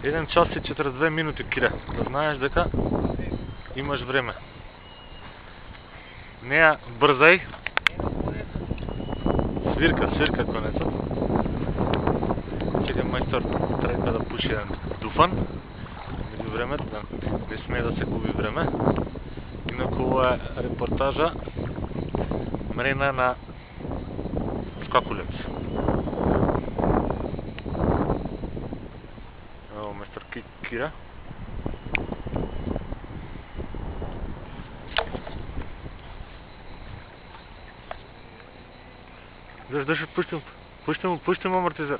1 час и 42 минути, Кире. Да знаеш дека имаш време. Неа брзај. Свирка конецот. Чекај мајстор, треба да пуши еден дуфан. Меѓу времето, да не смее да се губи време. Инаку ова е репортажа мрена на Скакулец. Ево мајстор Кира. Даш, пушти му амортизер.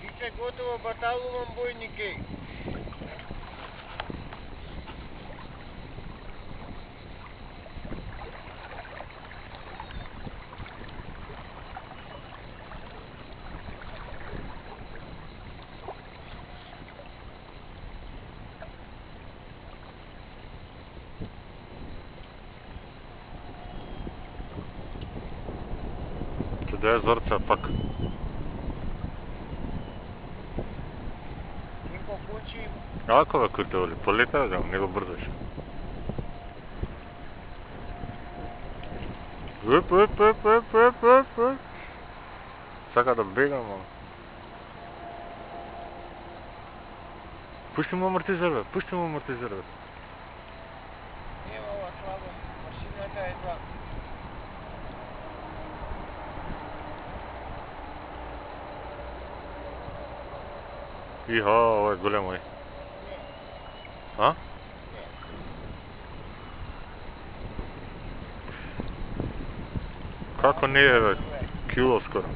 Више готово, баталувам бојники. Да е зорца пак. Нико кучи. Ако бе куртевали, полета да не го брзаш. Уп. Сака да бега, мама. Пушти му амортизер, бе. Нема ова слабо. Машината е два. Иха, ова е големо е. А? Како не е, бе? Кило скоро.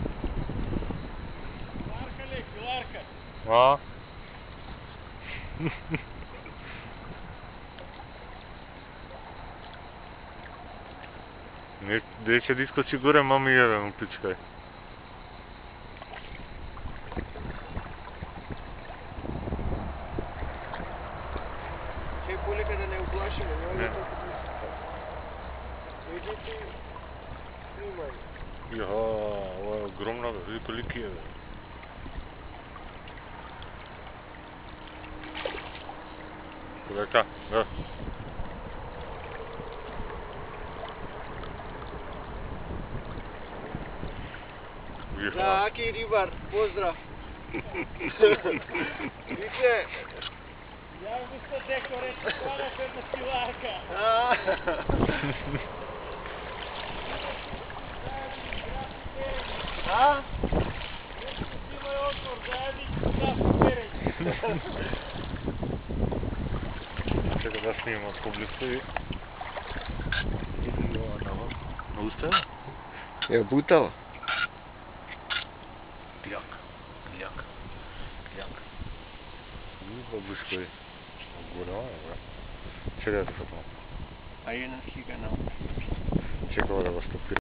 Киларка. А? Де ќе да искочи горе, мами еве му пичкај. Че полека да не уплашиме, Не. не толку близко. Идите, снимај. Иха, ова е огромна, бе, види колики е, бе. Полека, да. Да, Аки рибар, поздрав. Више. Ја го сте деко рече, хвала една киларка. А? Имај одмор, заеднички граф перење. Чека да снимам поблиску и... Иди ова нова. Устава? Ја бутава. Кљак. Бабушка е. Голяма е, бе. Чекай да се фатам. А еден хига на. Чекава да го стопира.